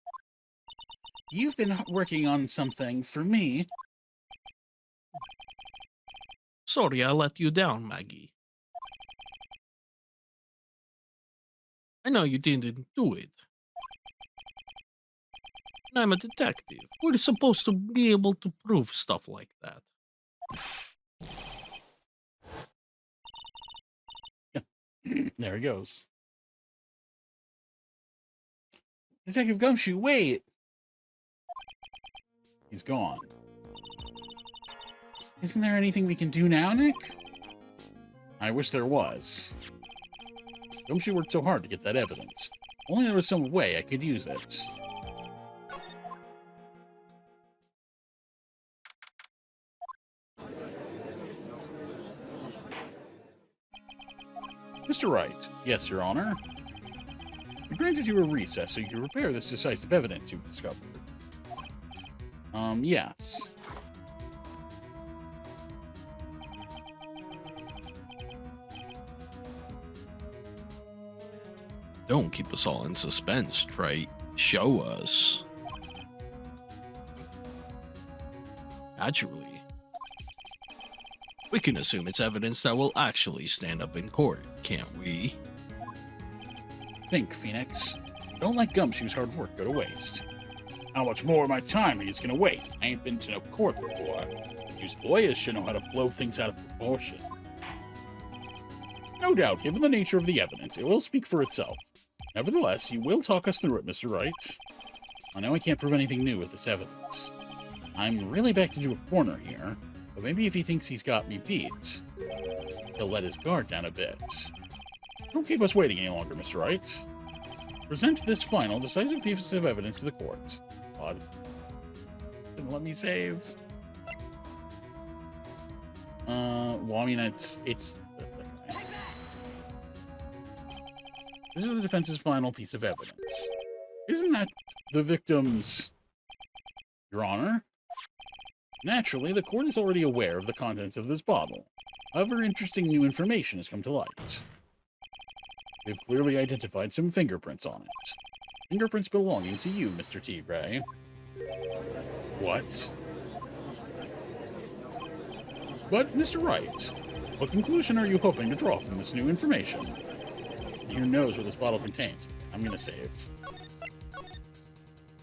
You've been working on something for me. Sorry I let you down, Maggie. I know you didn't do it. And I'm a detective. We're supposed to be able to prove stuff like that. There he goes. Detective Gumshoe, wait! He's gone. Isn't there anything we can do now, Nick? I wish there was. Gumshoe worked so hard to get that evidence. Only there was some way I could use it. Mr. Wright. Yes, Your Honor. We granted you a recess so you could prepare this decisive evidence you've discovered. Yes. Don't keep us all in suspense, Trey. Show us. Naturally. We can assume it's evidence that will actually stand up in court, can't we? Think, Phoenix. Don't let Gumshoe's hard work go to waste. How much more of my time are you gonna waste? I ain't been to no court before. These lawyers should know how to blow things out of proportion. No doubt, given the nature of the evidence, it will speak for itself. Nevertheless, you will talk us through it, Mr. Wright. I know I can't prove anything new with this evidence. I'm really backed into a corner here, but maybe if he thinks he's got me beat, he'll let his guard down a bit. Don't keep us waiting any longer, Mr. Wright. Present this final, decisive piece of evidence to the court. Odd. Didn't let me save. Well, I mean, it's. This is the defense's final piece of evidence. Isn't that the victim's... Your Honor? Naturally, the court is already aware of the contents of this bottle. However, interesting new information has come to light. They've clearly identified some fingerprints on it. Fingerprints belonging to you, Mr. Tigray. What? But, Mr. Wright, what conclusion are you hoping to draw from this new information? Who knows what this bottle contains? I'm gonna save.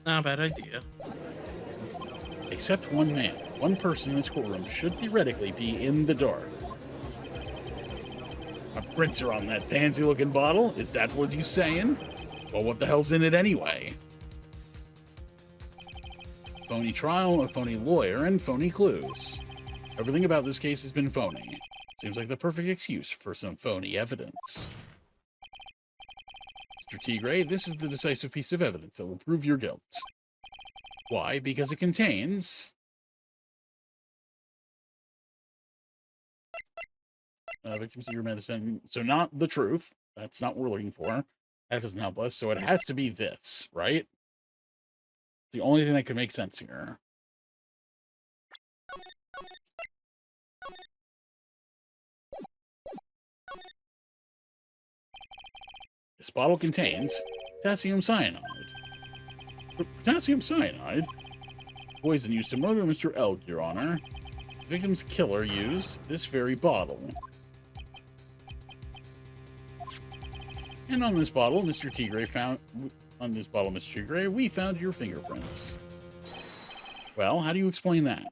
Not a bad idea. Except one man. One person in this courtroom should theoretically be in the dark. My prints are on that pansy-looking bottle? Is that what you saying? Well, what the hell's in it anyway? Phony trial, a phony lawyer, and phony clues. Everything about this case has been phony. Seems like the perfect excuse for some phony evidence. Mr. Tigray, this is the decisive piece of evidence that will prove your guilt. Why? Because it contains... victims of your medicine. So not the truth. That's not what we're looking for. That doesn't help us. So it has to be this, right? The only thing that could make sense here. This bottle contains potassium cyanide. Potassium cyanide? Poison used to murder Mr. Elk, Your Honor. The victim's killer used this very bottle. And on this bottle, Mr. Tigray found... On this bottle, Mr. Tigray, we found your fingerprints. Well, how do you explain that?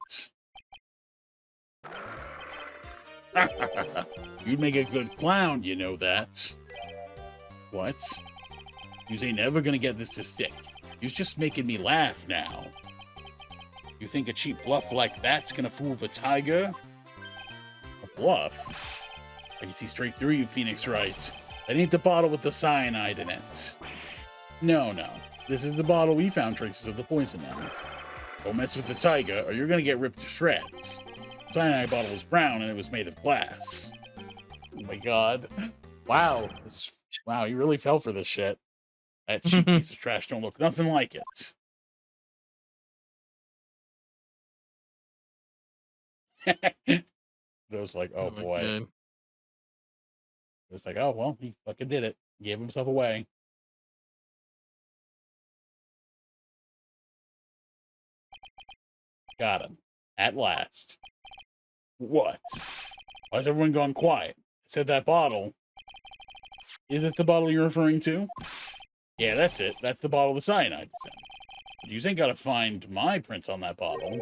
You'd make a good clown, you know that. What? You ain't never gonna get this to stick. You're just making me laugh now. You think a cheap bluff like that's gonna fool the tiger? A bluff? I can see straight through you, Phoenix Wright. That ain't the bottle with the cyanide in it. No. This is the bottle we found traces of the poison in. Don't mess with the tiger, or you're gonna get ripped to shreds. The cyanide bottle was brown, and it was made of glass. Oh my god. Wow. Wow, he really fell for this shit. That cheap piece of trash don't look nothing like it. It was like, oh boy. God. It was like, oh, well, he fucking did it. Gave himself away. Got him. At last. What? Why has everyone gone quiet? I said that bottle. Is this the bottle you're referring to? Yeah, that's it. That's the bottle the cyanide is in. But you ain't gotta find my prints on that bottle.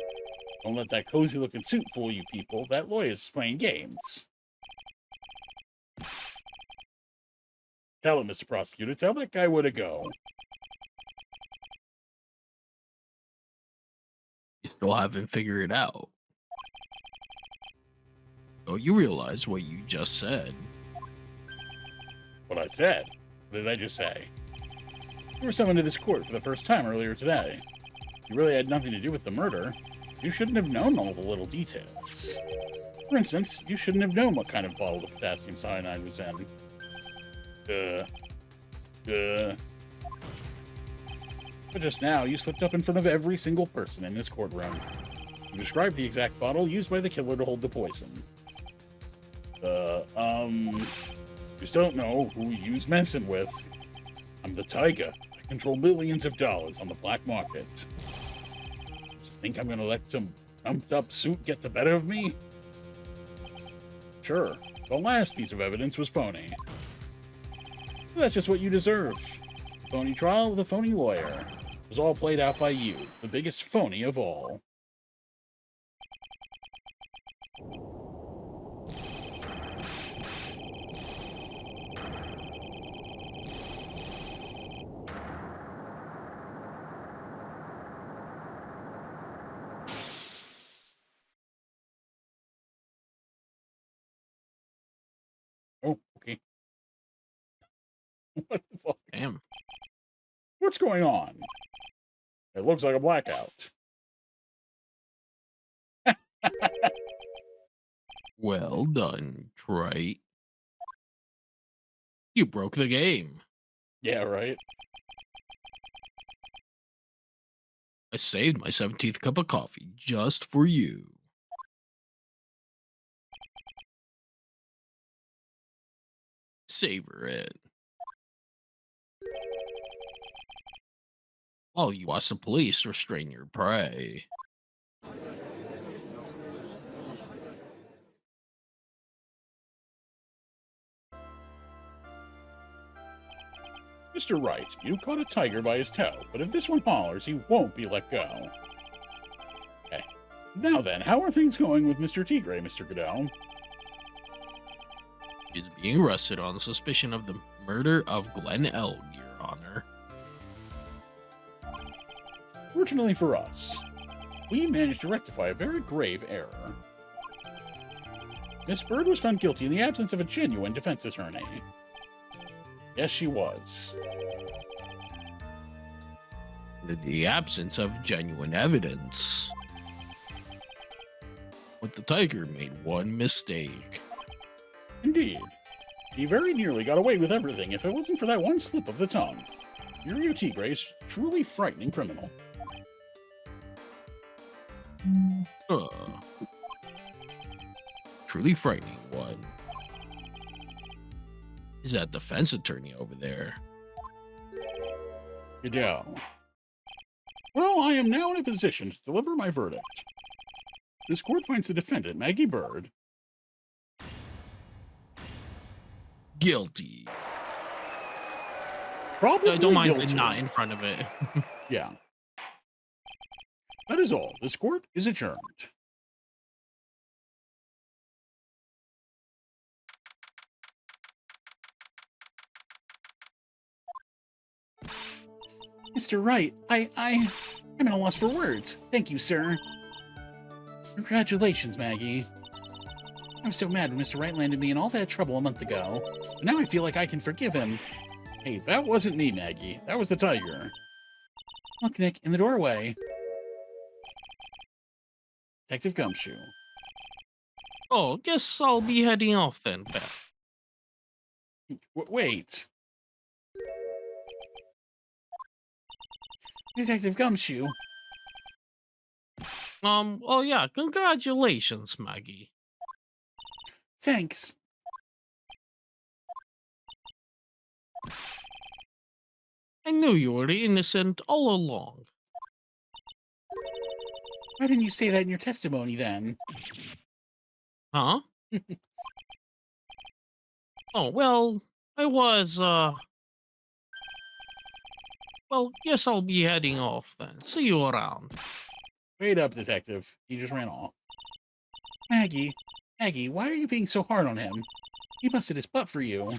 Don't let that cozy-looking suit fool you people. That lawyer's just playing games. Tell him, Mr. Prosecutor. Tell that guy where to go. You still haven't figured it out. Oh, you realize what you just said. What I said? What did I just say? You were summoned to this court for the first time earlier today. You really had nothing to do with the murder. You shouldn't have known all the little details. For instance, you shouldn't have known what kind of bottle the potassium cyanide was in. But just now, you slipped up in front of every single person in this courtroom. You described the exact bottle used by the killer to hold the poison. You just don't know who you was messing with. I'm the Tiger. I control millions of dollars on the black market. Just think I'm gonna let some pumped-up suit get the better of me? Sure, the last piece of evidence was phony. That's just what you deserve. The phony trial with a phony lawyer. It was all played out by you, the biggest phony of all. Oh, okay. What the fuck? Damn. What's going on? It looks like a blackout. Well done, Trite. You broke the game. Yeah, right? I saved my 17th cup of coffee just for you. Savor it. While you watch the police restrain your prey. Mr. Wright, you caught a tiger by his toe, but if this one hollers, he won't be let go. Okay. Now then, how are things going with Mr. Tigre, Mr. Goodell? Is being arrested on suspicion of the murder of Glenn Elg, Your Honor. Fortunately for us, we managed to rectify a very grave error. Miss Bird was found guilty in the absence of a genuine defense attorney. Yes, she was. The absence of genuine evidence. But the tiger made one mistake. Indeed. He very nearly got away with everything if it wasn't for that one slip of the tongue. Furio Tigre is a truly frightening criminal. Truly frightening one. Is that defense attorney over there? Goodell. Well, I am now in a position to deliver my verdict. This court finds the defendant, Maggie Bird, Guilty. probably Don't mind guilty. the not in front of it. Yeah. That is all. This court is adjourned. Mr. Wright, I'm at a loss for words. Thank you, sir. Congratulations, Maggie. I was so mad when Mr. Wright landed me in all that trouble a month ago. But now I feel like I can forgive him. Hey, that wasn't me, Maggie. That was the tiger. Look, Nick, in the doorway. Detective Gumshoe. Oh, guess I'll be heading off then, pal. Wait. Detective Gumshoe. Oh yeah, congratulations, Maggie. Thanks. I knew you were innocent all along. Why didn't you say that in your testimony then? Huh? Oh, well, I was, well, guess I'll be heading off then. See you around. Wait up, Detective. He just ran off. Maggie, why are you being so hard on him? He busted his butt for you.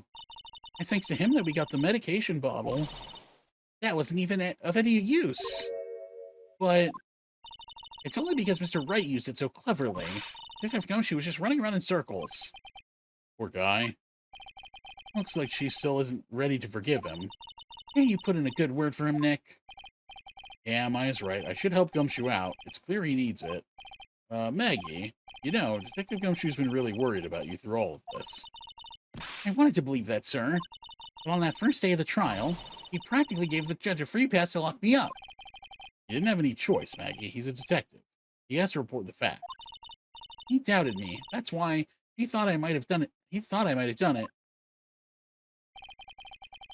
It's thanks to him that we got the medication bottle. That wasn't even of any use. But it's only because Mr. Wright used it so cleverly. Detective Gumshoe was just running around in circles. Poor guy. Looks like she still isn't ready to forgive him. Can't you put in a good word for him, Nick? Yeah, Maya's right. I should help Gumshoe out. It's clear he needs it. Maggie, you know, Detective Gumshoe's been really worried about you through all of this. I wanted to believe that, sir. But on that first day of the trial, he practically gave the judge a free pass to lock me up. He didn't have any choice, Maggie. He's a detective. He has to report the facts. He doubted me. That's why he thought I might have done it.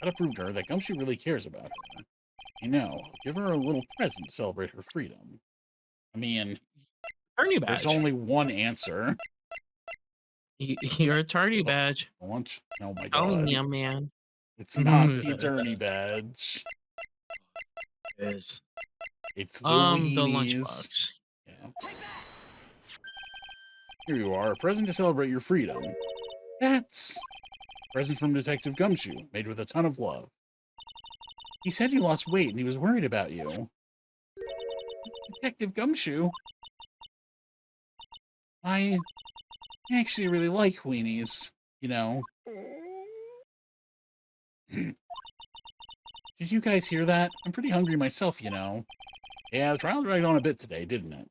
Gotta prove to her that Gumshoe really cares about her. You know, give her a little present to celebrate her freedom. I mean, Attorney badge. there's only one answer. Your attorney badge. Lunch? Oh my Oh, god. yeah, man. It's not the attorney badge. Yes. It's the The weenies. lunchbox. Yeah. Here you are, a present to celebrate your freedom. That's a present from Detective Gumshoe, made with a ton of love. He said you lost weight and he was worried about you. Detective Gumshoe? I actually really like weenies, you know. Did you guys hear that? I'm pretty hungry myself, you know. Yeah, the trial dragged on a bit today, didn't it?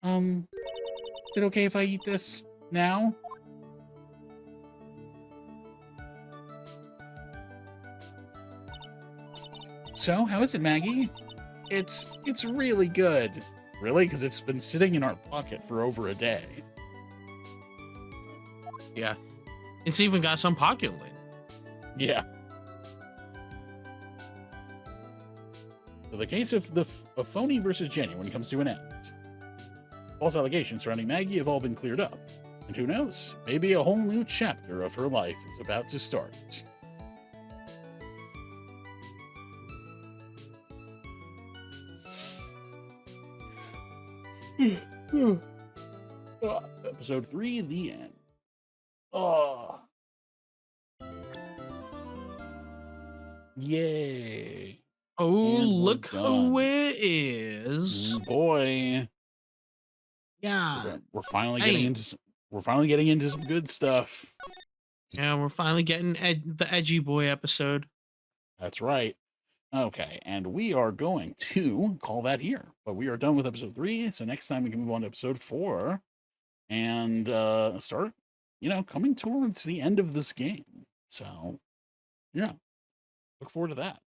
Is it okay if I eat this now? So, how is it, Maggie? It's really good. Really? Because it's been sitting in our pocket for over a day. Yeah. It's even got some pocket lint. Yeah. So the case of of phony versus genuine comes to an end. False allegations surrounding Maggie have all been cleared up. And who knows, maybe a whole new chapter of her life is about to start. Episode 3, the end. Oh. Yay. Oh, And we're look done. who it is. Boy. Yeah. We're finally Hey. getting into we're finally getting into some good stuff. Yeah, we're finally getting the edgy boy episode. That's right. Okay, and we are going to call that here. But we are done with episode 3, so next time we can move on to episode 4 and start, coming towards the end of this game. So, yeah. Look forward to that.